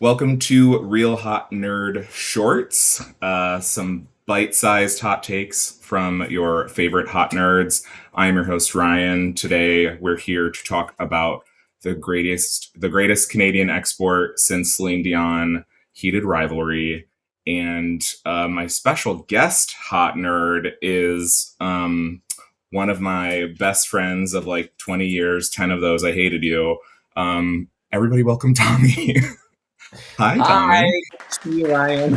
Welcome to Real Hot Nerd Shorts, some bite-sized hot takes from your favorite hot nerds. I'm your host Ryan. Today we're here to talk about the greatest Canadian export since Celine Dion, Heated Rivalry, and my special guest hot nerd is one of my best friends of like 20 years. 10 of those I hated you. Everybody, welcome Tommy. Hi, Hi, Tommy. see you, Ryan.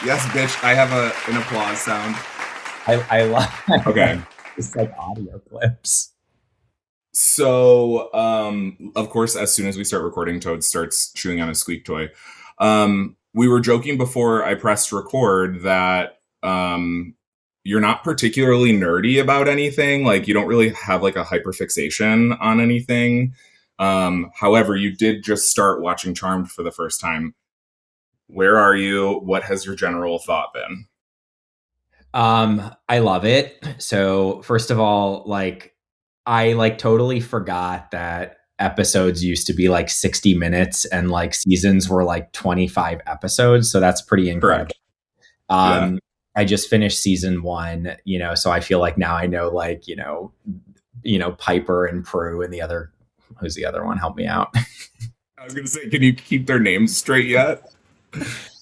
Yes, bitch. I have an applause sound. I love Okay. just like audio clips. So, of course, as soon as we start recording, Toad starts chewing on a squeak toy. We were joking before I pressed record that you're not particularly nerdy about anything. Like, you don't really have like a hyperfixation on anything. However, you did just start watching Charmed for the first time. Where are you? What has your general thought been? I love it. So first of all, I totally forgot that episodes used to be like 60 minutes and like seasons were like 25 episodes. So that's pretty incredible. Correct. Yeah. I just finished season one, so I feel like now I know Piper and Prue and who's the other one? Help me out. I was gonna say, can you keep their names straight yet?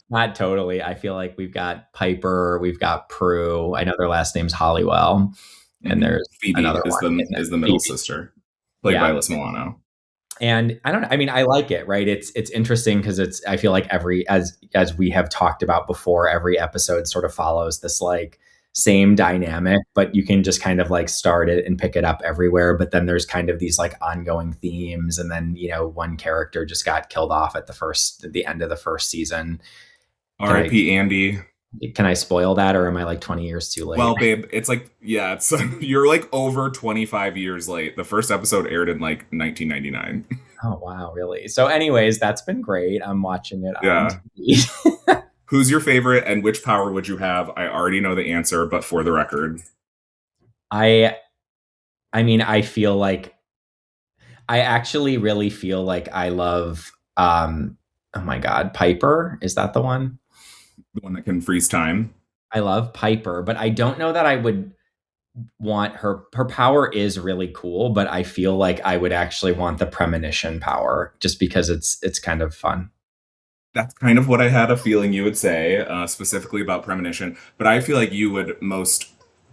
Not totally. I feel like we've got Piper, we've got Prue. I know their last name's Hollywell, and there's Phoebe another is one. the middle Phoebe. sister, played by Yeah, Alyssa Milano. and I don't know. I mean, I like it. Right? It's interesting because I feel like as we have talked about before, every episode sort of follows this like same dynamic, but you can just kind of like start it and pick it up everywhere. But then there's kind of these like ongoing themes, and then one character just got killed off at the end of the first season. R.I.P. Andy. Can I spoil that, or am I like 20 years too late? Well, babe, it's like, yeah, it's you're like over 25 years late. The first episode aired in like 1999. Oh, wow, really? So anyways, that's been great. I'm watching it on Yeah. TV. Who's your favorite and which power would you have? I already know the answer, but for the record. I I mean, I actually really feel like I love oh my God, Piper. Is that the one? The one that can freeze time. I love Piper, but I don't know that I would want her power is really cool, but I feel like I would actually want the premonition power just because it's kind of fun. That's kind of what I had a feeling you would say, specifically about premonition. But I feel like you would most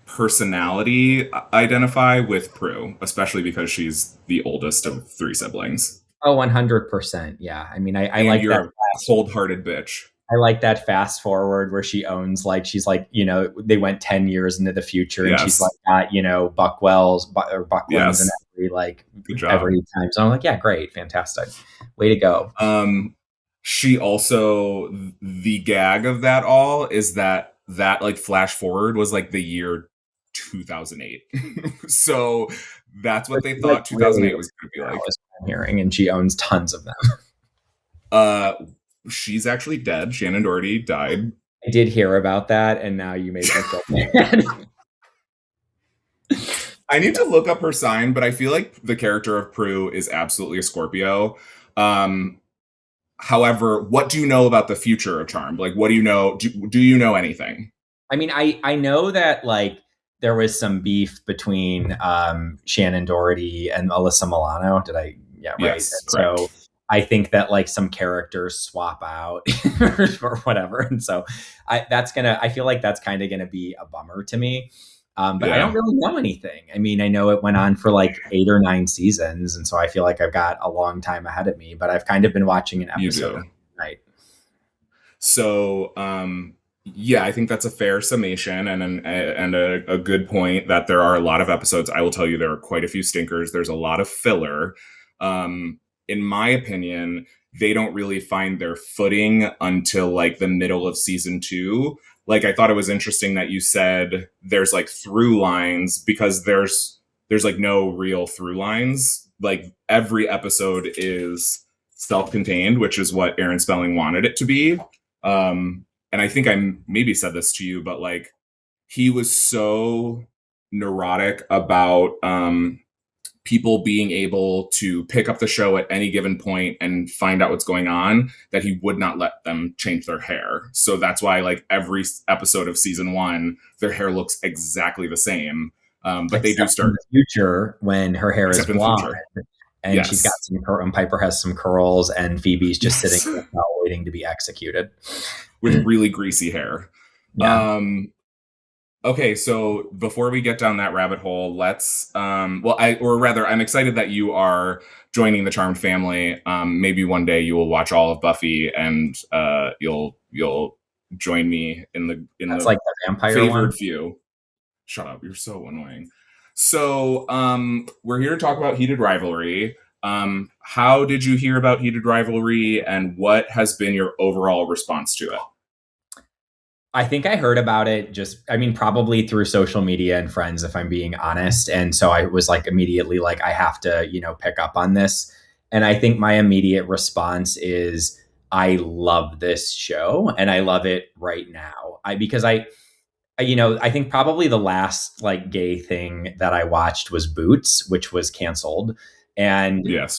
personality identify with Prue, especially because she's the oldest of three siblings. Oh, 100%. Yeah. I mean, I And like you're that a cold-hearted bitch. I like that fast forward where she owns she's like, they went 10 years into the future and she's Yes. like got, or Bucklands and Yes. Good job. every time. So I'm like, yeah, great. Fantastic. Way to go. She also, the gag of that all is that like flash forward was like the year 2008. So that's what they thought 2008 was going to be like. I'm hearing, and she owns tons of them. Uh, she's actually dead. Shannon Doherty died. I did hear about that, and now you made me feel bad. I need to look up her sign, but I feel like the character of Prue is absolutely a Scorpio. However, what do you know about the future of Charmed? Like, what do you know? Do you know anything? I mean, I know that there was some beef between Shannon Doherty and Alyssa Milano. Yeah, right. Yes, so I think that some characters swap out or whatever, and so I feel like that's kind of gonna be a bummer to me. But I don't really know anything. I mean, I know it went on for like 8 or 9 seasons, and so I feel like I've got a long time ahead of me. But I've kind of been watching an episode every night. So, yeah, I think that's a fair summation and a good point that there are a lot of episodes. I will tell you there are quite a few stinkers. There's a lot of filler. In my opinion, they don't really find their footing until like the middle of season 2. Like, I thought it was interesting that you said there's like through lines, because there's like no real through lines. Like, every episode is self-contained, which is what Aaron Spelling wanted it to be. And I think I maybe said this to you, but like, he was so neurotic about people being able to pick up the show at any given point and find out what's going on, that he would not let them change their hair. So that's why, like, every episode of season 1, their hair looks exactly the same. But they do Except in start. the future when her hair is Except in the blonde future. and she's got Yes. some and Piper has some curls and Phoebe's just sitting Yes. in the cell waiting to be executed. With really greasy hair. Yeah. Okay, so before we get down that rabbit hole, let's I'm excited that you are joining the Charmed family. Maybe one day you will watch all of Buffy, and you'll join me in That's the like the vampire one. favored few. Shut up, you're so annoying. So, we're here to talk about Heated Rivalry. How did you hear about Heated Rivalry, and what has been your overall response to it? I think I heard about it probably through social media and friends, if I'm being honest. And so I was like immediately like, I have to, pick up on this. And I think my immediate response is, I love this show and I love it right now. Because I think probably the last like gay thing that I watched was Boots, which was canceled. And, Yes.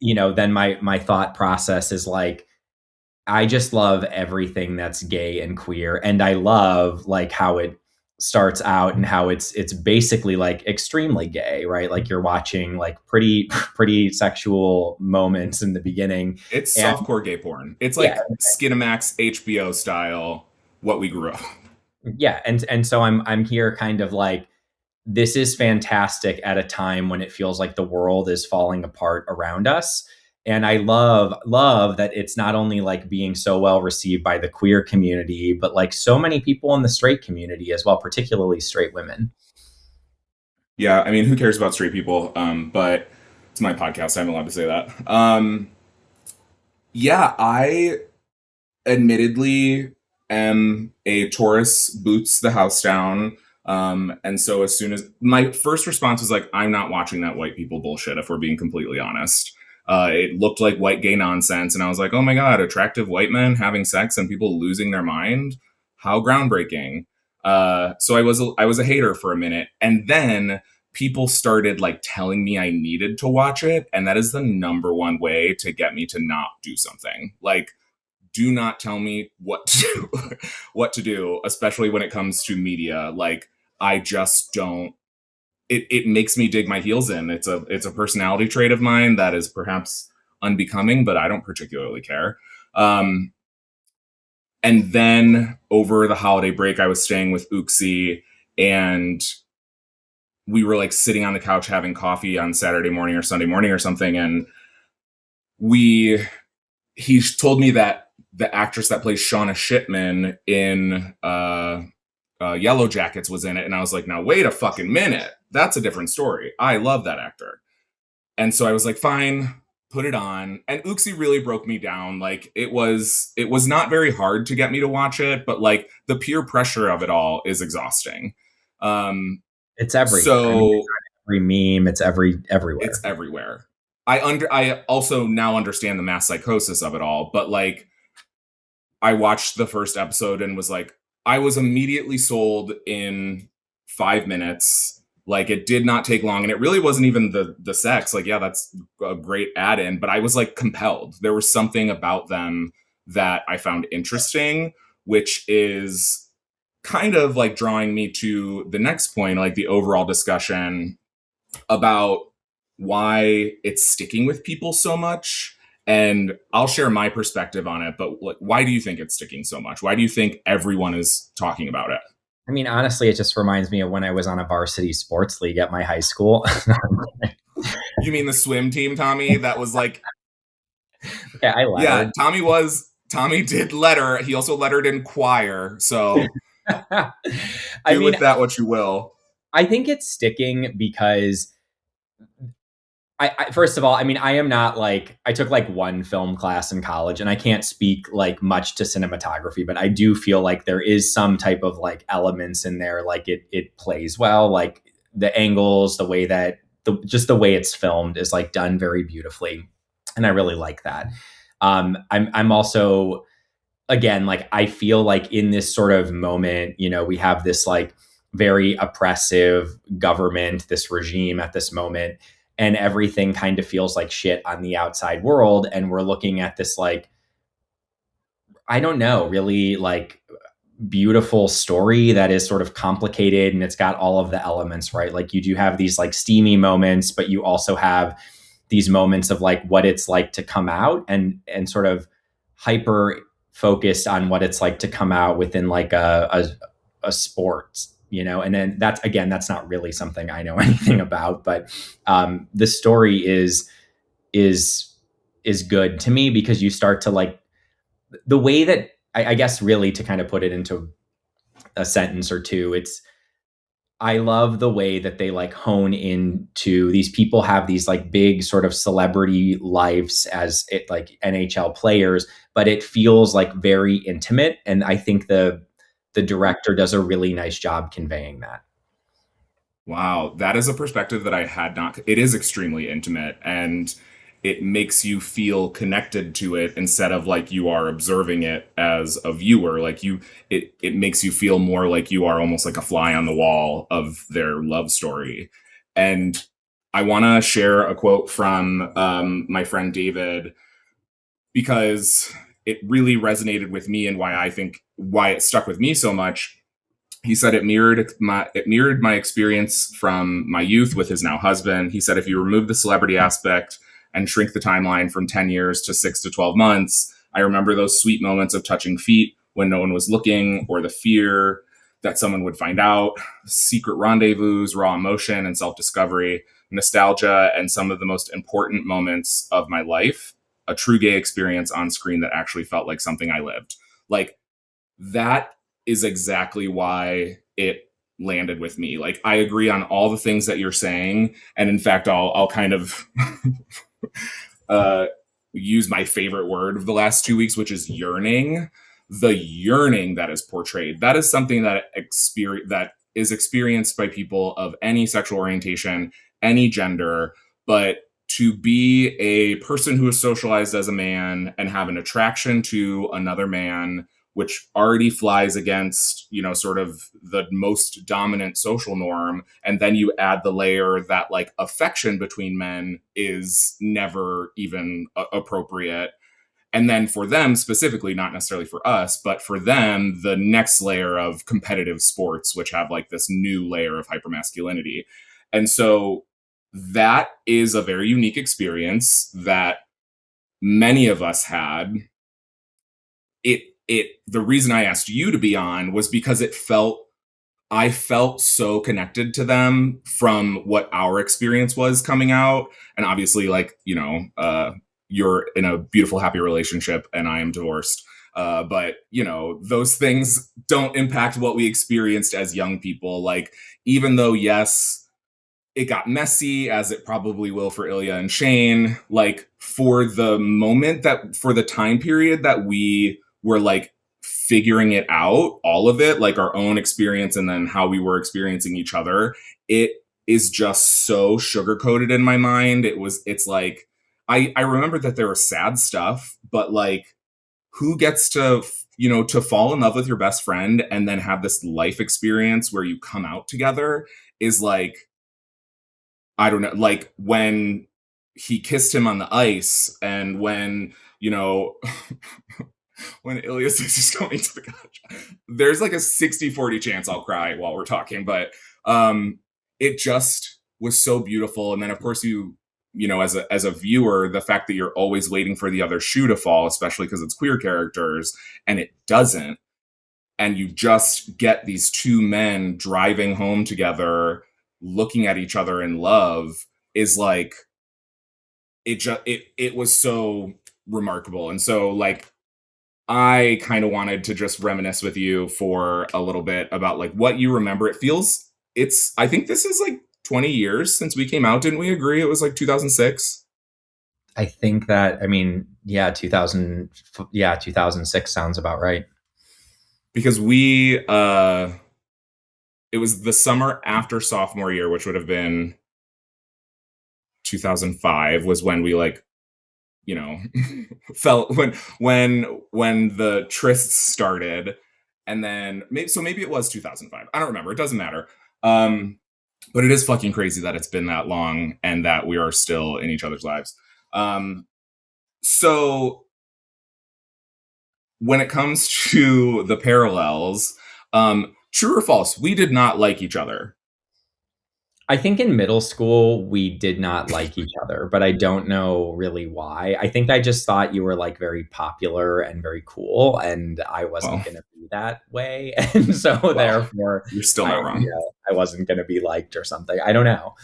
then my thought process is like, I just love everything that's gay and queer. And I love like how it starts out and how it's basically like extremely gay, right? Like you're watching like pretty pretty sexual moments in the beginning. It's And softcore gay porn. It's yeah, like Skinamax HBO style, what we grew up. yeah. And so I'm here kind of like, this is fantastic at a time when it feels like the world is falling apart around us. And I love that it's not only like being so well received by the queer community, but like so many people in the straight community as well, particularly straight women. Yeah, I mean, who cares about straight people? But it's my podcast. I'm allowed to say that. Yeah, I admittedly am a Taurus boots the house down. And so as soon as my first response was like, I'm not watching that white people bullshit, if we're being completely honest. It looked like white gay nonsense. And I was like, oh my God, attractive white men having sex and people losing their mind. How groundbreaking. So I was a hater for a minute. And then people started like telling me I needed to watch it. And that is the number one way to get me to not do something. Like, do not tell me what to do, what to do, especially when it comes to media. Like, I just don't. It makes me dig my heels in. It's a personality trait of mine that is perhaps unbecoming, but I don't particularly care. And then over the holiday break, I was staying with Uxie, and we were like sitting on the couch having coffee on Saturday morning or Sunday morning or something, and he told me that the actress that plays Shauna Shipman in Yellow Jackets was in it. And I was like, now wait a fucking minute. That's a different story. I love that actor. And so I was like, fine, put it on. And Uxie really broke me down. Like it was not very hard to get me to watch it, but like the peer pressure of it all is exhausting. It's everywhere. So it's every meme, it's everywhere. It's everywhere. I also now understand the mass psychosis of it all, but like I watched the first episode and was like, I was immediately sold in 5 minutes. Like it did not take long, and it really wasn't even the sex. Like, yeah, that's a great add-in, but I was like compelled. There was something about them that I found interesting, which is kind of like drawing me to the next point, like the overall discussion about why it's sticking with people so much. And I'll share my perspective on it, but like, why do you think it's sticking so much? Why do you think everyone is talking about it? I mean, honestly, it just reminds me of when I was on a varsity sports league at my high school. You mean the swim team, Tommy? That was like, yeah, I lettered. Yeah, Tommy did letter. He also lettered in choir. So do with that what you will. I think it's sticking because I first of all, I mean, I am not like, I took like one film class in college and I can't speak like much to cinematography, but I do feel like there is some type of like elements in there. Like it plays well, like the angles, the way that just the way it's filmed is like done very beautifully. And I really like that. I'm also, again, like, I feel like in this sort of moment, we have this like very oppressive government, this regime at this moment. and everything kind of feels like shit on the outside world, and we're looking at this like, I don't know, really like beautiful story that is sort of complicated, and it's got all of the elements, right? Like you do have these like steamy moments, but you also have these moments of like what it's like to come out, and sort of hyper focused on what it's like to come out within like a sport, you know. And then that's, again, that's not really something I know anything about, but the story is is good to me, because you start to like the way that I guess really to kind of put it into a sentence or two, it's, I love the way that they like hone into these people have these like big sort of celebrity lives as it like NHL players, but it feels like very intimate. And I think the director does a really nice job conveying that. Wow, that is a perspective that I had not. It is extremely intimate, and it makes you feel connected to it instead of like you are observing it as a viewer. Like it makes you feel more like you are almost like a fly on the wall of their love story. And I want to share a quote from my friend David, because it really resonated with me and why it stuck with me so much. He said it mirrored my experience from my youth with his now husband. He said if you remove the celebrity aspect and shrink the timeline from 10 years to 6 to 12 months, I remember those sweet moments of touching feet when no one was looking, or the fear that someone would find out, secret rendezvous, raw emotion and self-discovery, nostalgia, and some of the most important moments of my life, a true gay experience on screen that actually felt like something I lived. Like, that is exactly why it landed with me. Like, I agree on all the things that you're saying, and in fact, I'll kind of uh, use my favorite word of the last 2 weeks, which is yearning. The yearning that is portrayed, that is something that is experienced by people of any sexual orientation, any gender. But to be a person who is socialized as a man and have an attraction to another man, which already flies against, sort of the most dominant social norm. And then you add the layer that like affection between men is never even appropriate. And then for them specifically, not necessarily for us, but for them, the next layer of competitive sports, which have like this new layer of hypermasculinity. And so that is a very unique experience that many of us had. The reason I asked you to be on was because I felt so connected to them from what our experience was coming out. And obviously, like, you're in a beautiful, happy relationship and I am divorced. But, those things don't impact what we experienced as young people. Like, even though, yes, it got messy, as it probably will for Ilya and Shane, like, for the time period that we were like figuring it out, all of it, like our own experience and then how we were experiencing each other, it is just so sugar coated in my mind. It's like, I remember that there was sad stuff, but like, who gets to fall in love with your best friend and then have this life experience where you come out together is like, I don't know, like when he kissed him on the ice, and when, when Ilya says he's going to the couch, there's like a 60-40 chance I'll cry while we're talking. But it just was so beautiful. And then of course as a viewer, the fact that you're always waiting for the other shoe to fall, especially because it's queer characters, and it doesn't. And you just get these two men driving home together, looking at each other in love, is like, it was so remarkable. And so like, I kind of wanted to just reminisce with you for a little bit about like what you remember. I think this is like 20 years since we came out. Didn't we agree it was like 2006? I think that, I mean, yeah, 2006 sounds about right. Because it was the summer after sophomore year, which would have been 2005, was when we like, felt when the trysts started. And then maybe it was 2005. I don't remember. It doesn't matter. But it is fucking crazy that it's been that long and that we are still in each other's lives. Um, so when it comes to the parallels, true or false, we did not like each other. I think in middle school we did not like each other, but I don't know really why. I think I just thought you were like very popular and very cool, and I wasn't Well, going to be that way, and so well, therefore, you're still not wrong. I wasn't going to be liked or something. I don't know,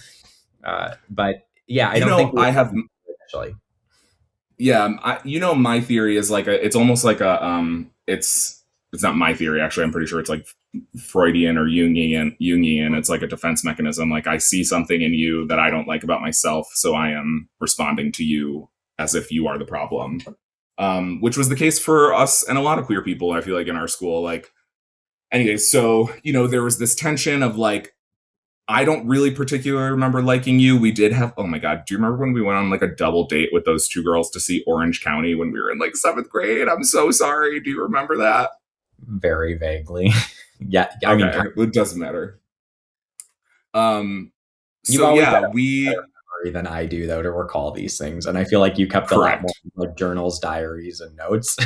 but yeah, I You don't think know, we I have, were initially. yeah, my theory is like it's almost like it's not my theory actually. I'm pretty sure it's like Freudian or Jungian. It's like a defense mechanism. Like I see something in you that I don't like about myself, so I am responding to you as if you are the problem. Which was the case for us and a lot of queer people. I feel like in our school, like anyway. So there was this tension of like I don't really particularly remember liking you. We did have, oh my God, do you remember when we went on like a double date with those two girls to see Orange County when we were in like seventh grade? I'm so sorry. Do you remember that? Very vaguely. Yeah, I mean, Okay, it doesn't matter. Um, you've so always had yeah, a better we, memory than I do, though, to recall these things, and I feel like you kept a lot more correct. like journals, diaries, and notes.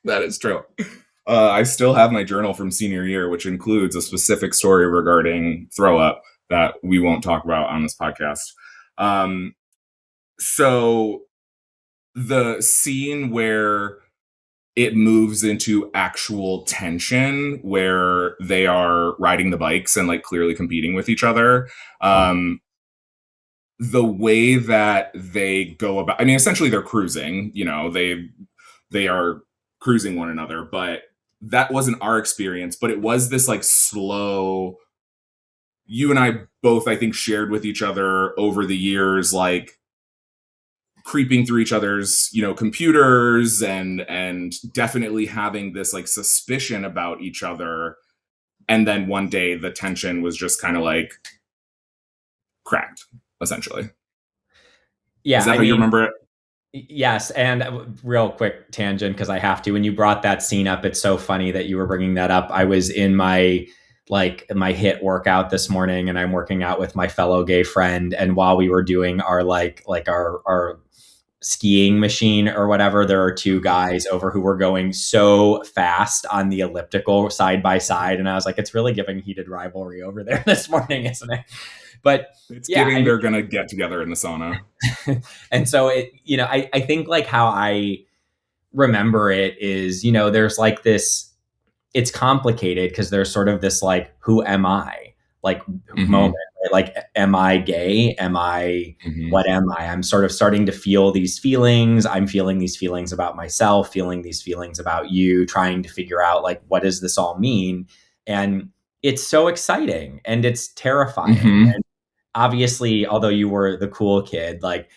That is true. I still have my journal from senior year, which includes a specific story regarding throw up that we won't talk about on this podcast. Um, so the scene where it moves into actual tension where they are riding the bikes and like clearly competing with each other. Uh-huh. The way that they go about, I mean, essentially they're cruising, they are cruising one another, but that wasn't our experience, but it was this like slow, you and I both, I think, shared with each other over the years, like creeping through each other's computers and definitely having this like suspicion about each other, and then one day the tension was just kind of like cracked, essentially. Is Yeah, that I how you mean, remember it? yes, and real quick tangent because I have to. When you brought that scene up, it's so funny that you were bringing that up. I was in my hit workout this morning, and I'm working out with my fellow gay friend. And while we were doing our our skiing machine or whatever, there are two guys over who were going so fast on the elliptical side by side, and I was like, it's really giving Heated Rivalry over there this morning, isn't it? But It's yeah, I giving mean, they're gonna get together in the sauna. and so I think like how I remember it is, there's like this, it's complicated because there's sort of this like, who am I? Like moment, Mm-hmm. right? Like, am I gay? Mm-hmm. What am I? I'm sort of starting to feel these feelings. I'm feeling these feelings about myself, feeling these feelings about you, trying to figure out like, what does this all mean? And it's so exciting and it's terrifying. Mm-hmm. Obviously, although you were the cool kid, like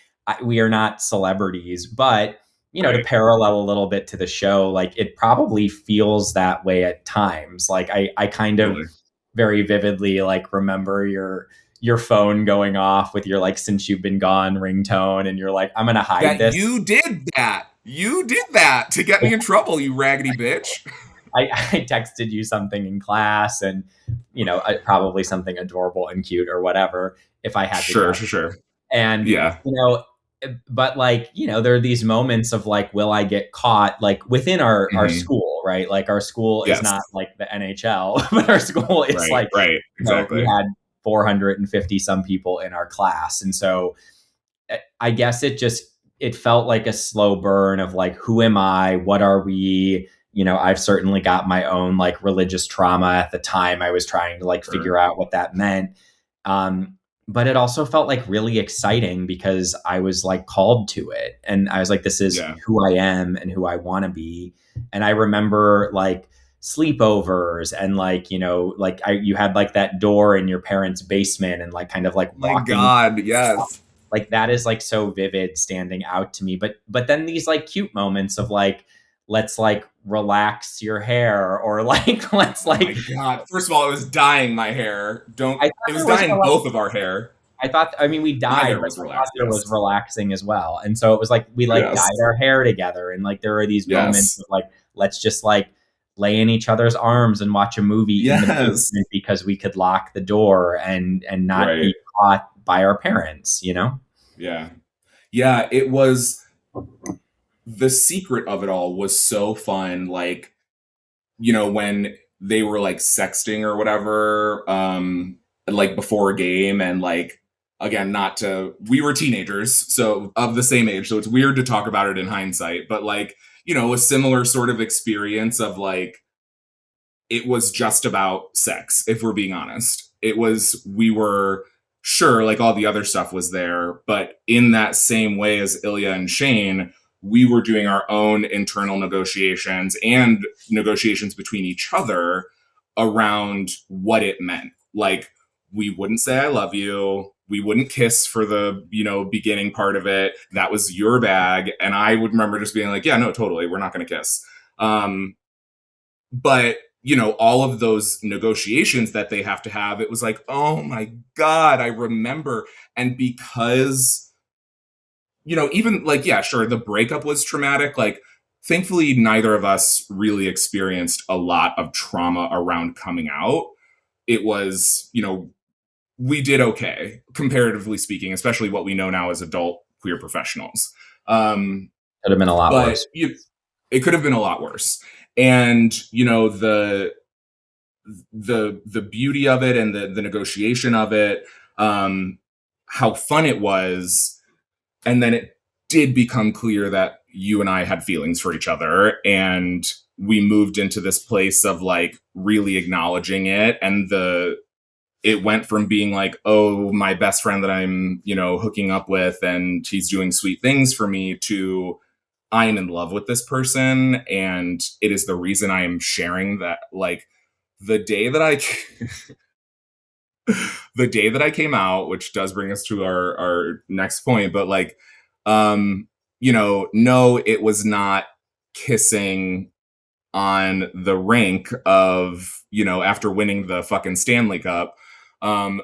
we are not celebrities, but to Right. parallel a little bit to the show, like it probably feels that way at times. Like I kind of Really. very vividly like remember your phone going off with your like since you've been gone ringtone, and you're like, I'm gonna hide That this. you did that. You did that to get me in trouble, you raggedy bitch. I texted you something in class, and probably something adorable and cute or whatever if I had to Sure, guess. sure, sure. And Yeah. but like there are these moments of like, will I get caught, like within our Mm-hmm. school, right? Like our school is Yes. not like the NHL, but our school is Right, like, right. we Exactly. had 450 some people in our class, and so I guess it felt like a slow burn of like, who am I? What are we? I've certainly got my own like religious trauma at the time. I was trying to like Sure. figure out what that meant. Um, but it also felt like really exciting because I was like called to it. And I was like, this is Yeah. who I am and who I want to be. And I remember like sleepovers and like, you had like that door in your parents' basement and like kind of like My walking, God, yes. like that is like so vivid standing out to me. But then these like cute moments of like, let's like relax your hair, or like let's Oh my like, God. First of all, it was dyeing my hair. Don't I it thought was there was dyeing both of our hair. I thought, I mean, we My died, hair but was I thought relaxed, there was yes. relaxing as well. And so it was like we like dyed Yes. our hair together, and like there are these moments Yes. of like, let's just like lay in each other's arms and watch a movie in the Yes. basement because we could lock the door and not Right. be caught by our parents, you know? Yeah. Yeah, it was the secret of it all was so fun. Like, when they were like sexting or whatever, like before a game, and like, again, not to, we were teenagers, so of the same age, so it's weird to talk about it in hindsight, but like, a similar sort of experience of like, it was just about sex, if we're being honest. We were sure, like all the other stuff was there, but in that same way as Ilya and Shane, we were doing our own internal negotiations and negotiations between each other around what it meant. Like, we wouldn't say I love you. We wouldn't kiss for the, beginning part of it. That was your bag. And I would remember just being like, yeah, no, totally. We're not going to kiss. But all of those negotiations that they have to have, it was like, oh my god, I remember. And because even like, yeah, sure, the breakup was traumatic, like, thankfully neither of us really experienced a lot of trauma around coming out. It was, we did okay, comparatively speaking, especially what we know now as adult queer professionals. Could have been a lot But worse. it could have been a lot worse. And the beauty of it, and the negotiation of it, how fun it was. And then it did become clear that you and I had feelings for each other, and we moved into this place of like really acknowledging it. And it went from being like, oh, my best friend that I'm hooking up with and he's doing sweet things for me, to I am in love with this person, and it is the reason I am sharing that. Like, the day that I the day that I came out, which does bring us to our next point, but like, no, it was not kissing on the rink of, after winning the fucking Stanley Cup. Um,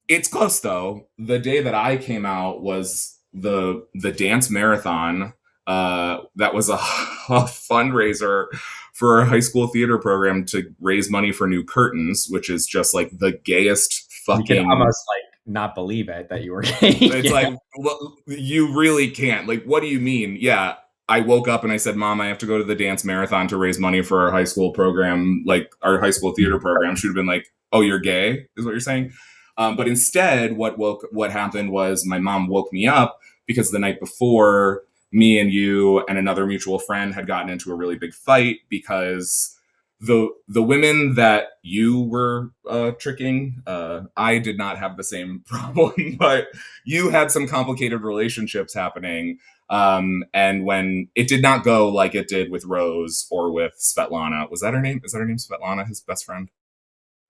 it's close though. The day that I came out was the dance marathon. That was a, a fundraiser for a high school theater program to raise money for new curtains, which is just like the gayest You could fucking. almost like not believe it that you were gay. It's like, well, you really can't. Like, what do you mean? Yeah, I woke up and I said, "Mom, I have to go to the dance marathon to raise money for our high school program, like our high school theater program." She would have been like, "Oh, you're gay," is what you're saying. But instead, what happened was my mom woke me up because the night before, me and you and another mutual friend had gotten into a really big fight because the women that you were tricking, I did not have the same problem, but you had some complicated relationships happening. And when it did not go like it did with Rose or with Svetlana, was that her name? Is that her name, Svetlana, his best friend?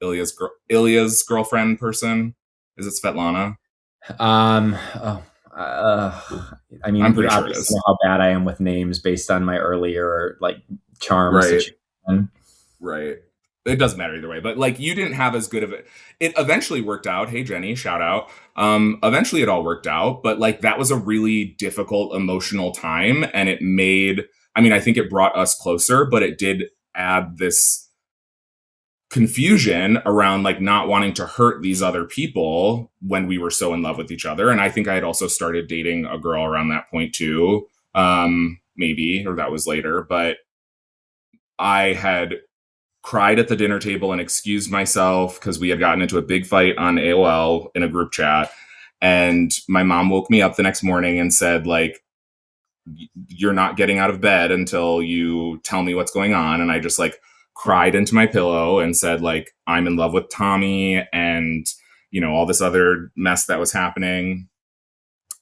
Ilya's girlfriend person? Is it Svetlana? Oh, uh, I mean, I'm you pretty sure it obviously know is. how bad I am with names based on my earlier like charm Right. situation. Right. It doesn't matter either way, but like, you didn't have as good of it. It eventually worked out. Hey Jenny, shout out. Eventually it all worked out, but like, that was a really difficult emotional time, and it made, I mean, I think it brought us closer, but it did add this confusion around like not wanting to hurt these other people when we were so in love with each other. And I think I had also started dating a girl around that point too. Maybe, or that was later, but I had cried at the dinner table and excused myself because we had gotten into a big fight on AOL in a group chat. And my mom woke me up the next morning and said, like, you're not getting out of bed until you tell me what's going on. And I just like cried into my pillow and said, like, I'm in love with Tommy, and, all this other mess that was happening.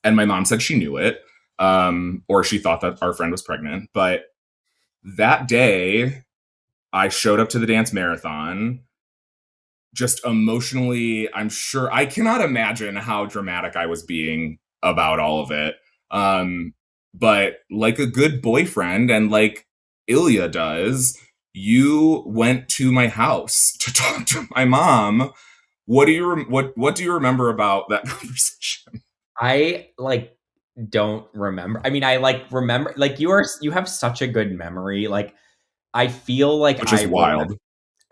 And my mom said she knew it, or she thought that our friend was pregnant. But that day, I showed up to the dance marathon just emotionally. I'm sure I cannot imagine how dramatic I was being about all of it. But like a good boyfriend, and like Ilya does, you went to my house to talk to my mom. What do you remember about that conversation? I like don't remember. I mean, I like remember like you have such a good memory. Like I feel like which is wild.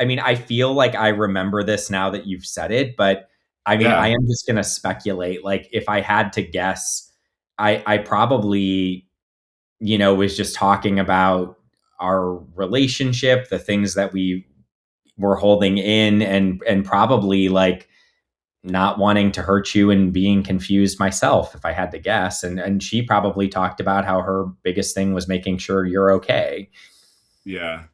I mean, I feel like I remember this now that you've said it, but I mean, I Yeah. am just gonna speculate. Like, if I had to guess, I probably, was just talking about our relationship, the things that we were holding in, and probably like not wanting to hurt you and being confused myself, if I had to guess. And she probably talked about how her biggest thing was making sure you're okay. Yeah.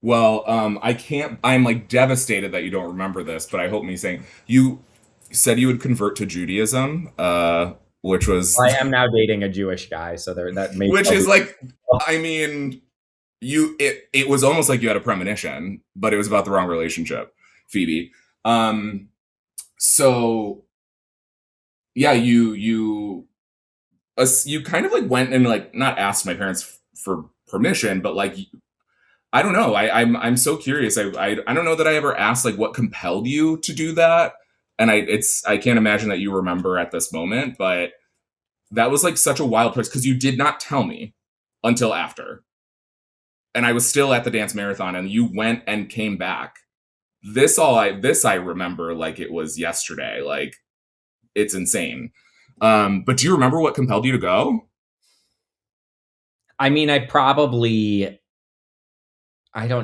Well, I can't. I'm like devastated that you don't remember this, but I hope me saying you said you would convert to Judaism, which I was, am now dating a Jewish guy, so there that may which still be. is like, I mean, it was almost like you had a premonition, but it was about the wrong relationship, Phoebe. Um, so yeah, you kind of like went and like not asked my parents for permission, but like I don't know. I'm so curious. I don't know that I ever asked like what compelled you to do that, and I can't imagine that you remember at this moment, but that was like such a wild place because you did not tell me until after, and I was still at the dance marathon, and you went and came back. This I remember like it was yesterday. Like it's insane. But do you remember what compelled you to go? I mean, I don't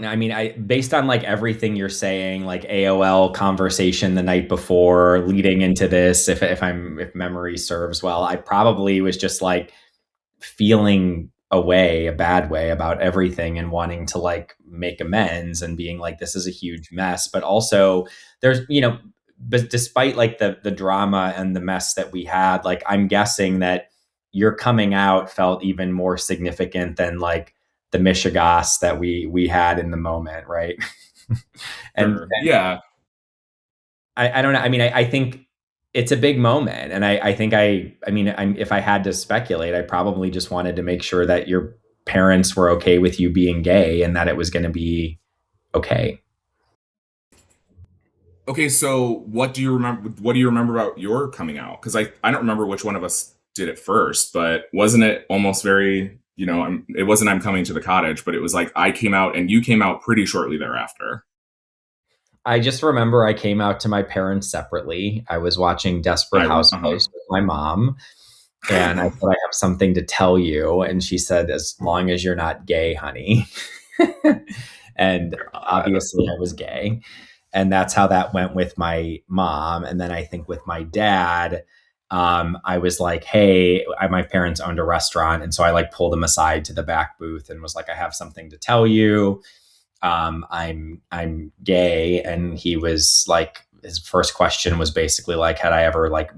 know. I mean, based on like everything you're saying, like AOL conversation the night before leading into this, if memory serves well, I probably was just like feeling a bad way about everything and wanting to like make amends and being like, this is a huge mess. But also there's, but despite like the drama and the mess that we had, like I'm guessing that your coming out felt even more significant than like the mishigas that we had in the moment, right? and Sure. Yeah. I don't know. I mean, I think it's a big moment. And I think I mean, if I had to speculate, I probably just wanted to make sure that your parents were okay with you being gay and that it was going to be okay. Okay, so what do you remember? What do you remember about your coming out? Because I don't remember which one of us did it first, but wasn't it almost very, it wasn't I'm coming to the cottage, but it was like I came out and you came out pretty shortly thereafter. I just remember I came out to my parents separately. I was watching Desperate Uh-huh. Housewives with my mom, and I said, I have something to tell you. And she said, as long as you're not gay, honey. And God. obviously, I was gay. And that's how that went with my mom. And then I think with my dad, I was like, hey, my parents owned a restaurant. And so I like pulled him aside to the back booth and was like, I have something to tell you. I'm gay. And he was like, his first question was basically like, had I ever like,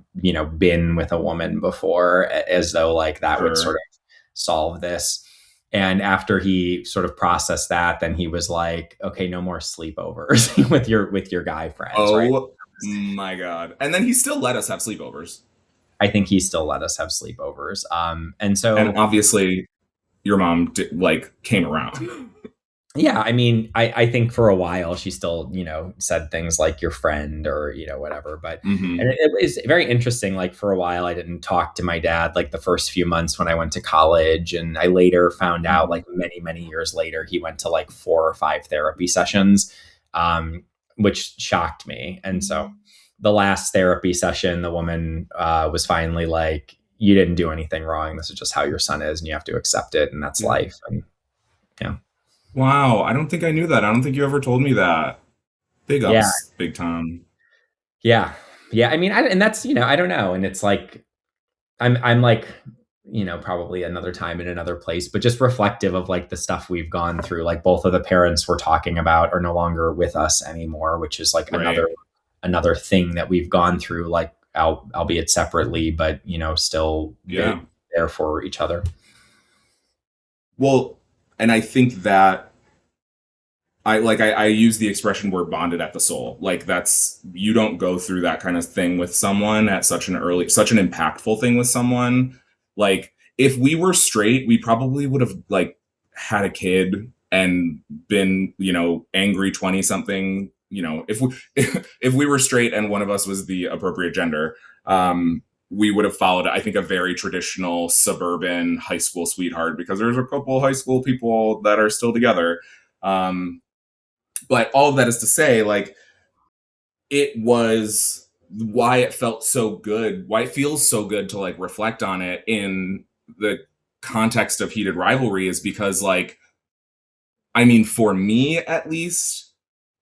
been with a woman before, as though like that would sort Sure. of solve this. And after he sort of processed that, then he was like, okay, no more sleepovers with your guy friends, right? Oh my God. And then he still let us have sleepovers. I think he still let us have sleepovers. And And so obviously your mom like came around. yeah, I mean, I think for a while she still, said things like your friend or, whatever. But, and Hmm. it was very interesting. Like for a while, I didn't talk to my dad like the first few months when I went to college. And I later found out, like many, many years later, he went to like 4 or 5 therapy sessions, which shocked me. And so the last therapy session, the woman was finally like, you didn't do anything wrong. This is just how your son is, and you have to accept it. And that's Yeah. life. And yeah. Wow. I don't think I knew that. I don't think you ever told me that. Big Yeah. ups, big time. Yeah. Yeah. I mean, and that's, I don't know. And it's like, I'm like, probably another time in another place, but just reflective of like the stuff we've gone through. Like both of the parents we're talking about are no longer with us anymore, which is like Right. another thing that we've gone through, like albeit separately, but, still Yeah. there for each other. Well, and I think that I use the expression we're bonded at the soul. Like that's you don't go through that kind of thing with someone at such an impactful thing with someone. Like if we were straight, we probably would have like had a kid and been, angry 20 something, if we if we were straight and one of us was the appropriate gender, we would have followed, I think, a very traditional suburban high school sweetheart because there's a couple high school people that are still together. But all of that is to say, like, it was why it felt so good, why it feels so good to like reflect on it in the context of Heated Rivalry is because, like, I mean, for me at least,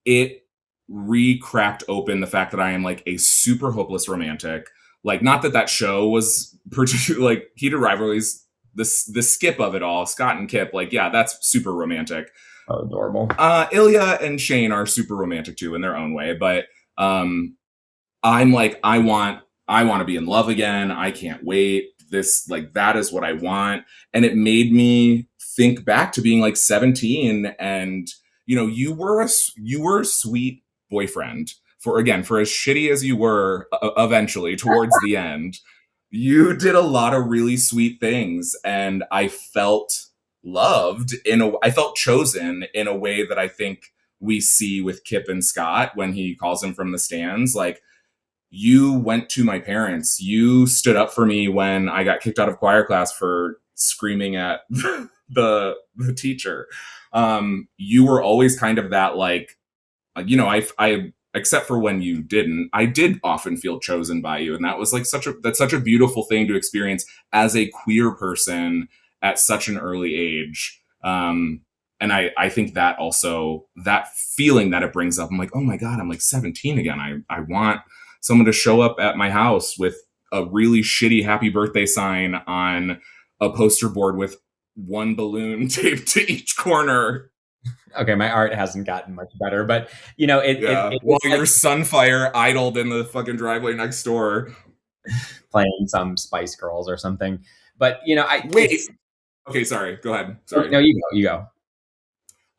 it re-cracked open the fact that I am like a super hopeless romantic. Like, not that that show was particularly like Heated Rivalries, the skip of it all, Scott and Kip, like, yeah, that's super romantic. Oh, adorable. Ilya and Shane are super romantic too in their own way, but um, I'm like, I want to be in love again. I can't wait. This, like, that is what I want. And it made me think back to being like 17, and you were a sweet boyfriend, for again, for as shitty as you were eventually towards the end. You did a lot of really sweet things, and I felt loved I felt chosen in a way that I think we see with Kip and Scott when he calls him from the stands. Like, you went to my parents. You stood up for me when I got kicked out of choir class for screaming at the teacher. You were always kind of that, like, I except for when you didn't, I did often feel chosen by you, and that was like that's such a beautiful thing to experience as a queer person at such an early age. And I think that also, that feeling that it brings up, I'm like, oh my god, I'm like 17 again. I want someone to show up at my house with a really shitty happy birthday sign on a poster board with one balloon taped to each corner. Okay, my art hasn't gotten much better, but you know, Yeah, it while was like your Sunfire idled in the fucking driveway next door. playing some Spice Girls or something. But you know, I Wait. it's Okay, sorry. Go ahead. oh, Sorry. no, you go.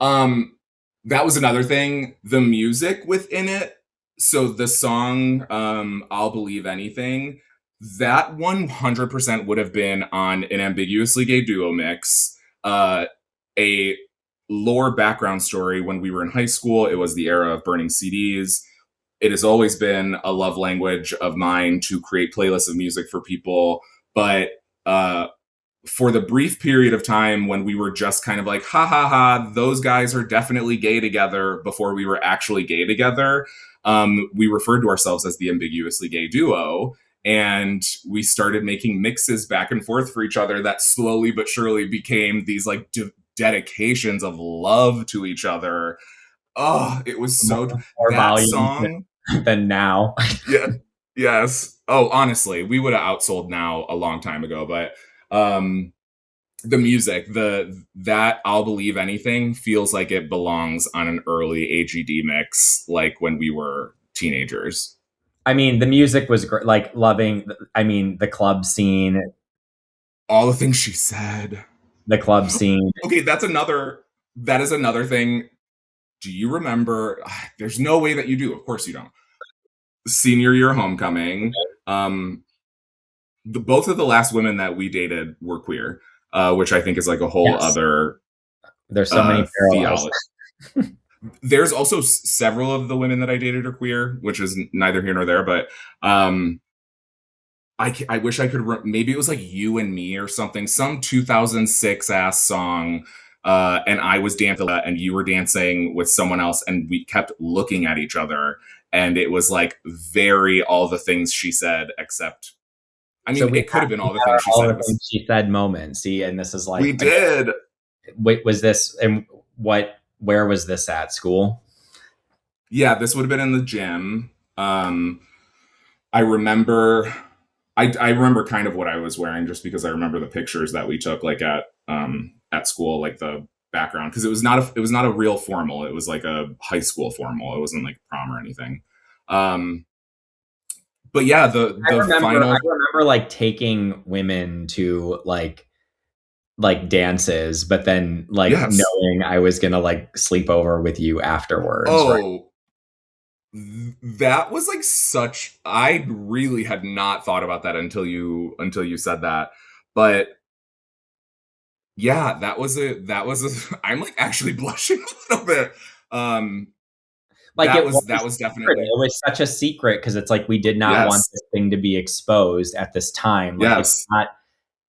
Um, that was another thing. The music within it. So the song, "I'll Believe Anything," that 100% would have been on an ambiguously gay duo mix. A lore background story. When we were in high school, it was the era of burning CDs. It has always been a love language of mine to create playlists of music for people, but uh, for the brief period of time when we were just kind of like, ha ha ha, those guys are definitely gay together, before we were actually gay together, we referred to ourselves as the ambiguously gay duo. And we started making mixes back and forth for each other that slowly but surely became these like dedications of love to each other. Oh, it was so, More that volume song. than now. Yeah. Yes. Oh, honestly, we would have outsold now a long time ago, but um the music, that "I'll Believe Anything" feels like it belongs on an early AGD mix, like when we were teenagers. I mean, the music was great, like loving. I mean, All the things she said. the club scene. Okay, that is another thing. Do you remember? There's no way that you do. Of course you don't. Senior year homecoming. Um, both of the last women that we dated were queer, which I think is like a whole Yes, other there's so many parallels. theology. There's also several of the women that I dated are queer, which is neither here nor there. But I wish I could. Maybe it was like "You and Me" or something, some 2006 ass song. And I was dancing, and you were dancing with someone else, and we kept looking at each other, and it was like very all the things she said, except, I So mean, it could have been we all the had things she all said. the It was, things she said moment. See, and this is like, we did. wait, was this and where was this at school? Yeah, this would have been in the gym. I remember, I remember kind of what I was wearing, just because I remember the pictures that we took, like at school, like the background, because it was not a real formal. It was like a high school formal. It wasn't like prom or anything. Um, but yeah, the I final, remember like taking women to like dances, but then like yes. knowing I was gonna like sleep over with you afterwards, right? Oh, that was like such, I really had not thought about that until you said that. But yeah, that was a I'm like actually blushing a little bit. Um Like that was it definitely, was such a secret because it's like we did not want yes. this thing to be exposed at this time. Like it's Yes. not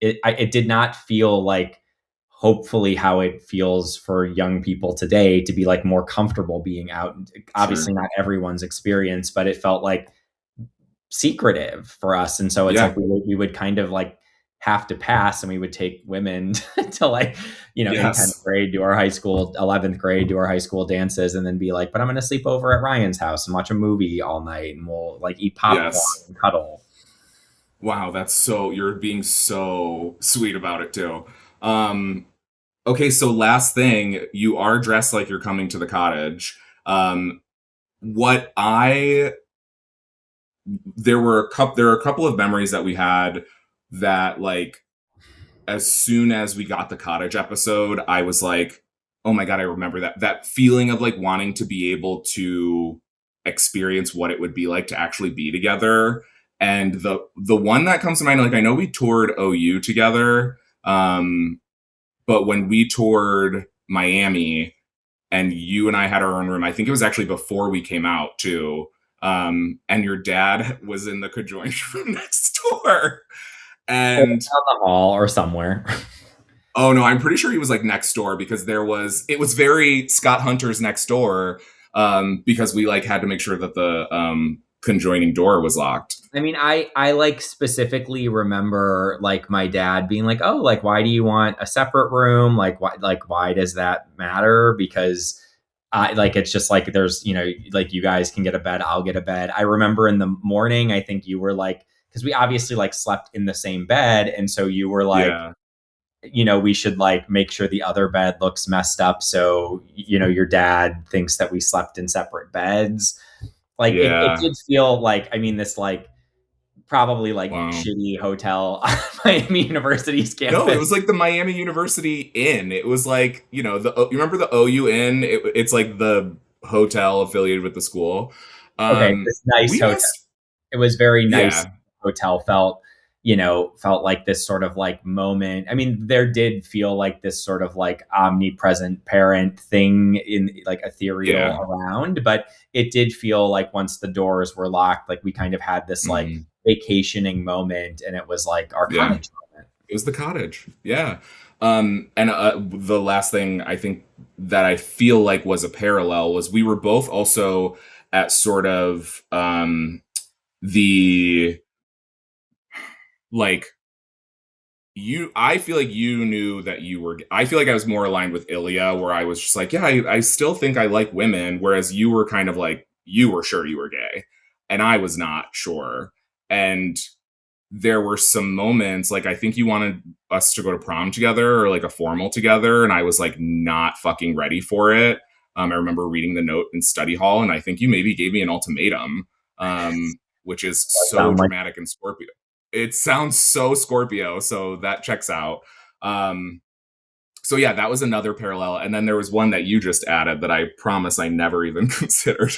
it did not feel like hopefully how it feels for young people today to be like more comfortable being out. Obviously Sure. not everyone's experience, but it felt like secretive for us. And so it's like Yeah. we would kind of like have to pass, and we would take women to like, in 10th Yes. grade, do our high school, 11th grade, do our high school dances, and then be like, but I'm going to sleep over at Ryan's house and watch a movie all night, and we'll like eat popcorn Yes. and cuddle. Wow, you're being so sweet about it too. Um, okay, so last thing, you are dressed like you're coming to the cottage. Um, what I there are a couple of memories that we had that like as soon as we got the cottage episode, I was like, oh my God, I remember that feeling of like wanting to be able to experience what it would be like to actually be together. And the one that comes to mind, like I know we toured OU together, but when we toured Miami and you and I had our own room, I think it was actually before we came out too. And your dad was in the conjoined room next door. Or And down the hall or somewhere. oh no, I'm pretty sure he was like next door because it was very Scott Hunter's next door, because we like had to make sure that the conjoining door was locked. I mean, I like specifically remember like my dad being like, "Oh, like why do you want a separate room? Why does that matter?" Because I like it's just like there's, like you guys can get a bed, I'll get a bed. I remember in the morning, I think you were like, because we obviously like slept in the same bed, and so you were like, Yeah, we should like make sure the other bed looks messed up, so your dad thinks that we slept in separate beds. Like it yeah. did feel like, I mean, this like probably like Wow. shitty hotel on Miami University's No, it campus. was like the Miami University Inn. It was like, you remember the OU Inn? It's like the hotel affiliated with the school. Okay, this nice We hotel. must, It was very nice. yeah, Hotel felt like this sort of like moment. I mean, there did feel like this sort of like omnipresent parent thing in like ethereal yeah. around, but it did feel like once the doors were locked, like we kind of had this like Mhm. vacationing moment, and it was like our Yeah. cottage moment. It was the cottage. Yeah. And the last thing I think that I feel like was a parallel was we were both also at sort of the like I feel like you knew that you were I feel like I was more aligned with Ilya where I was just like, yeah, I still think I like women, whereas you were kind of like you were sure you were gay and I was not sure. And there were some moments like I think you wanted us to go to prom together or like a formal together, and I was like not fucking ready for it. I remember reading the note in study hall, and I think you maybe gave me an ultimatum, which is That so sound like dramatic and Scorpio. It sounds so Scorpio, so that checks out. Um, so yeah, that was another parallel, and then there was one that you just added that I promise I never even considered.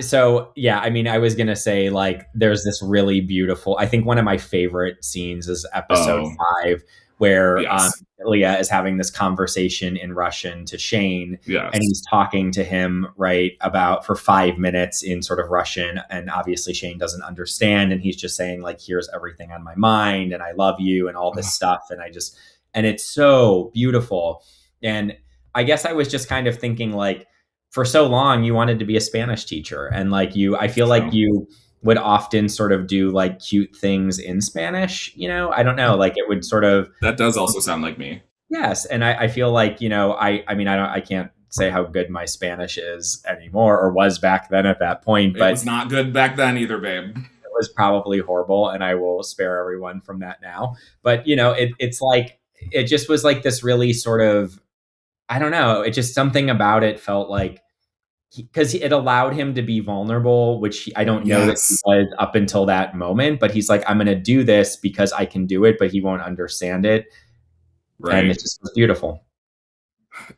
so yeah, I mean, I was gonna say like there's this really beautiful. I think one of my favorite scenes is episode Oh 5, where yes, Ilya is having this conversation in Russian to Shane, and yes, he's talking to him right about for 5 minutes in sort of Russian, and obviously Shane doesn't understand, and he's just saying like, "Here's everything on my mind, and I love you, and all this stuff," and it's so beautiful, and I guess I was just kind of thinking like for so long you wanted to be a Spanish teacher, and like I it's feel like true. you would often sort of do like cute things in Spanish, I don't know, like it would sort of That does also sound like me. yes, and I feel like, I mean, I can't say how good my Spanish is anymore or was back then at that point, It but was not good back then either, babe. it was probably horrible, and I will spare everyone from that now. But it's like it just was like this really sort of, I don't know, it just something about it felt like because it allowed him to be vulnerable, which I don't know that he Yes, was up until that moment. But he's like, I'm going to do this because I can do it, but he won't understand it, and right. it's just beautiful.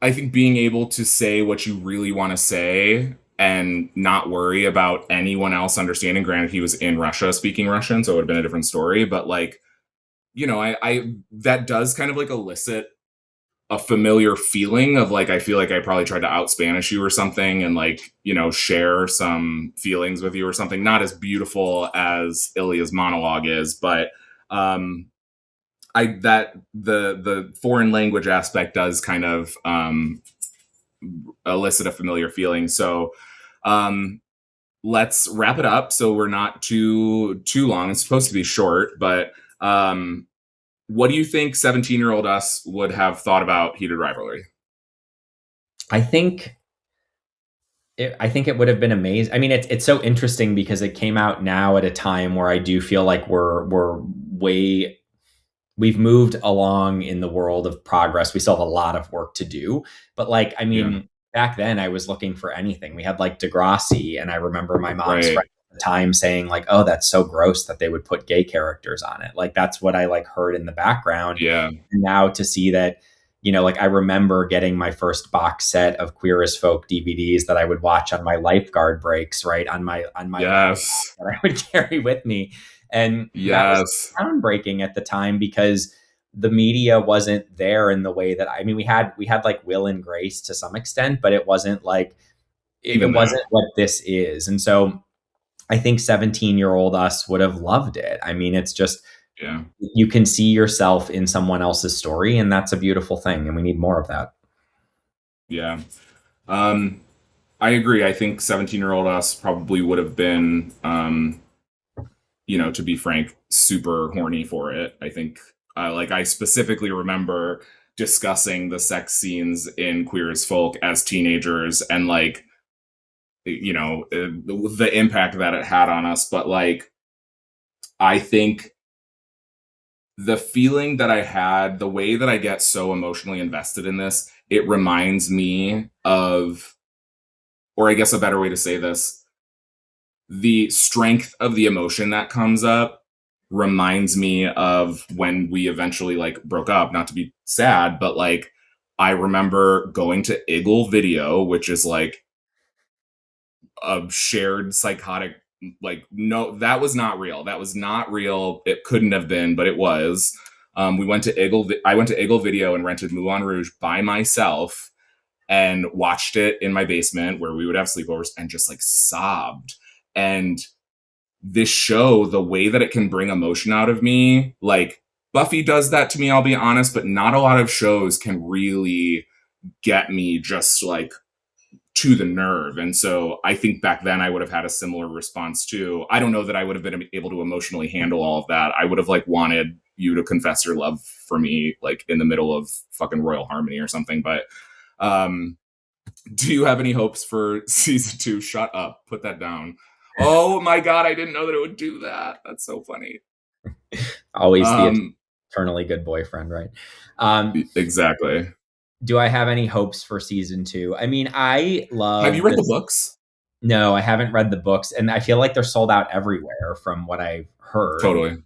I think being able to say what you really want to say and not worry about anyone else understanding. Granted, he was in Russia speaking Russian, so it would have been a different story. But like, I that does kind of like elicit a familiar feeling of like I feel like I probably tried to out Spanish you or something and like share some feelings with you or something. Not as beautiful as Ilya's monologue is, but um I that the foreign language aspect does kind of elicit a familiar feeling. So um, let's wrap it up so we're not too long. It's supposed to be short, but what do you think 17-year-old us would have thought about Heated Rivalry? I think I think it would have been amazing. I mean, it's so interesting because it came out now at a time where I do feel like we're way we've moved along in the world of progress. We still have a lot of work to do, but like, I Yeah, mean, back then I was looking for anything. We had like Degrassi, and I remember my mom's right. friend at the time saying like, "Oh, that's so gross that they would put gay characters on it." Like that's what I like heard in the background. Yeah, And now to see that, like I remember getting my first box set of Queer as Folk DVDs that I would watch on my lifeguard breaks, right on my laptop yes, that I would carry with me, and that was yes. groundbreaking at the time because the media wasn't there in the way that I mean we had like Will and Grace to some extent, but it wasn't like Even it that. wasn't what this is. And so I think 17-year-old us would have loved it. I mean, it's just Yeah, you can see yourself in someone else's story, and that's a beautiful thing, and we need more of that. yeah. Um, I agree. I think 17-year-old us probably would have been, to be frank, super horny for it. I think, like, I specifically remember discussing the sex scenes in Queer as Folk as teenagers and, like, the impact that it had on us. But, like, I think the feeling that I had, the way that I get so emotionally invested in this, it reminds me of, or I guess a better way to say this, the strength of the emotion that comes up reminds me of when we eventually like broke up. Not to be sad, but like I remember going to Iggle Video, which is like a shared psychotic, like, no, that was not real. That was not real. It couldn't have been, but it was. We went to I went to Iggle Video and rented Moulin Rouge by myself and watched it in my basement where we would have sleepovers and just like sobbed. And this show, the way that it can bring emotion out of me, like Buffy does that to me, I'll be honest, but not a lot of shows can really get me just like to the nerve. And so I think back then I would have had a similar response too. I don't know that I would have been able to emotionally handle all of that. I would have like wanted you to confess your love for me like in the middle of fucking Royal Harmony or something. But um do you have any hopes for season 2? Shut up. Put that down. Oh my god, I didn't know that it would do that. That's so funny. Always the Um eternally good boyfriend, right? Um, exactly. do I have any hopes for season two? I mean, I Have you love read the this. books? No, I haven't read the books, and I feel like they're sold out everywhere from what I've heard. Totally.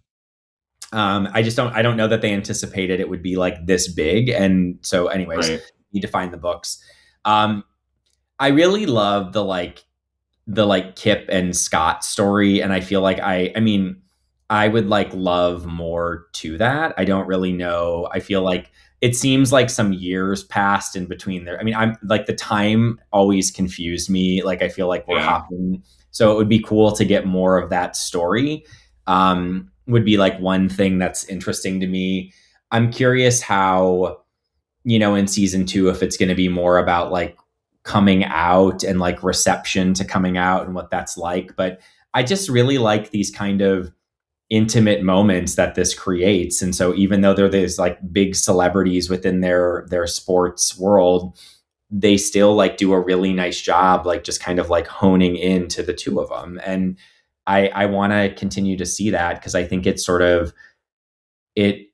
I don't know that they anticipated it would be like this big, and so, anyways, Right. need to find the books. Um, I really love the Kip and Scott story, and I feel like I mean I would like love more to that. I don't really know. I feel like it seems like some years passed in between there. I mean, I'm like the time always confused me. Like I feel like we're Yeah. hopping. So it would be cool to get more of that story. Would be like one thing that's interesting to me. I'm curious how, in season two, if it's going to be more about like coming out and like reception to coming out and what that's like. But I just really like these kind of intimate moments that this creates. And so even though they're these like big celebrities within their sports world, they still like do a really nice job, like just kind of like honing into the two of them. And I want to continue to see that because I think it's sort of it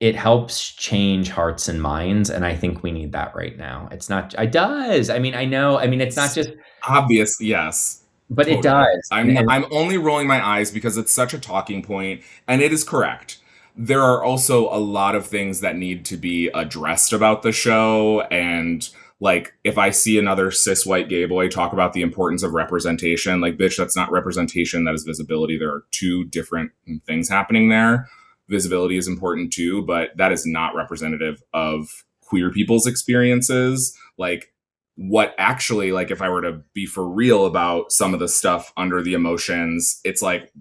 it helps change hearts and minds, and I think we need that right now. It's not it does. I mean, I know. I mean, it's not just, Obvious, yes. but it Totally. does. And I'm only rolling my eyes because it's such a talking point and it is correct. There are also a lot of things that need to be addressed about the show, and like if I see another cis white gay boy talk about the importance of representation, like bitch, that's not representation, that is visibility. There are two different things happening there. Visibility is important too, but that is not representative of queer people's experiences. Like what actually, like if I were to be for real about some of the stuff under the emotions, it's like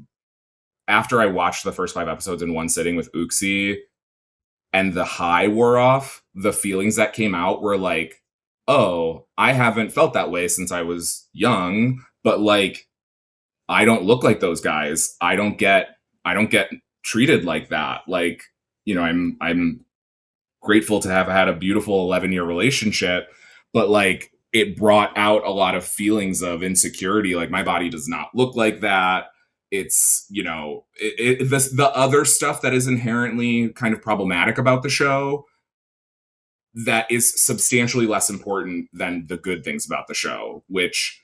after I watched the first 5 episodes in one sitting with Uxie and the high wore off, the feelings that came out were like, oh, I haven't felt that way since I was young, but like, I don't look like those guys. I don't get treated like that. Like, I'm grateful to have had a beautiful 11-year relationship, but like it brought out a lot of feelings of insecurity. Like my body does not look like that. It's, the other stuff that is inherently kind of problematic about the show that is substantially less important than the good things about the show, which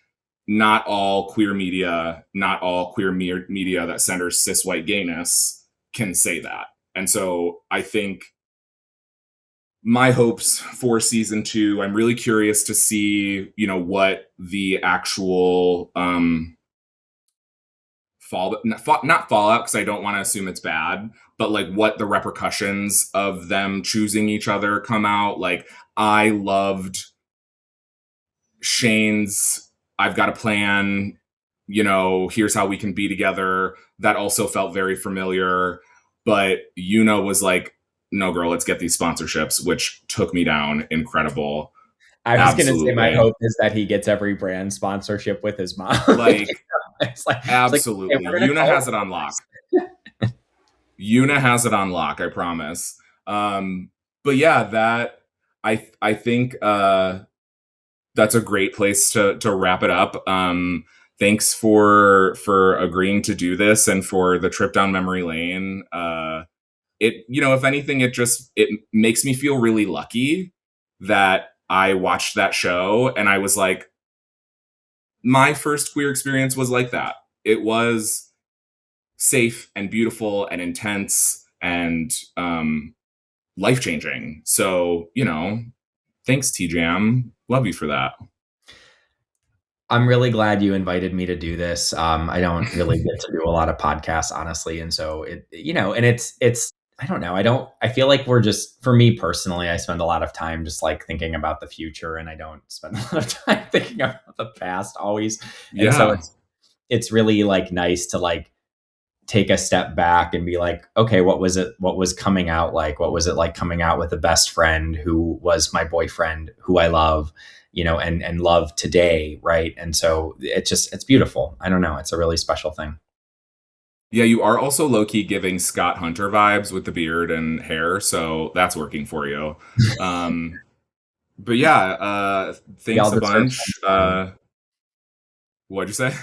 not all queer media, not all queer media that centers cis white gayness can say that. And so I think my hopes for season 2, I'm really curious to see, what the actual not fallout, because I don't want to assume it's bad, but like what the repercussions of them choosing each other come out. Like I loved Shane's I've got a plan, here's how we can be together. That also felt very familiar. But was like, no, girl, let's get these sponsorships, which took me down. Incredible. I was going to say my Absolutely. hope is that he gets every brand sponsorship with his mom. Like, It's like, hey, absolutely. we're going to Yuna call has it on lock. Yuna has it on lock, I promise. But yeah, that I think that's a great place to wrap it up. Thanks for agreeing to do this and for the trip down memory lane. If anything, it makes me feel really lucky that I watched that show and I was like, my first queer experience was like that. It was safe and beautiful and intense and life changing. So, thanks, TJM. Love you for that. I'm really glad you invited me to do this. I don't really get to do a lot of podcasts, honestly. And so and it's, I don't know. I feel like for me personally, I spend a lot of time just like thinking about the future and I don't spend a lot of time thinking about the past always. And so Yeah. it's really like nice to like take a step back and be like, okay, what was it? What was coming out like? What was it like coming out with a best friend who was my boyfriend, who I love, and love today, right? And so it's beautiful. I don't know. It's a really special thing. Yeah, you are also low key giving Scott Hunter vibes with the beard and hair, so that's working for you. Um, but yeah, We all thanks a deserve bunch. sunshine. What'd you say?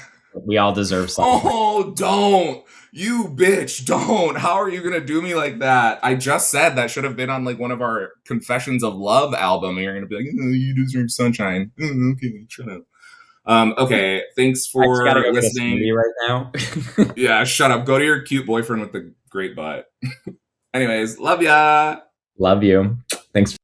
We all deserve sunshine. Oh, don't. You bitch, don't. How are you going to do me like that? I just said that should have been on like one of our Confessions of Love album. And you're going to be like, oh, you deserve sunshine. Okay, shut up. Okay, thanks I just gotta for go get a listening. smoothie right now. Yeah, shut up. Go to your cute boyfriend with the great butt. Anyways, love ya. Love you. Thanks.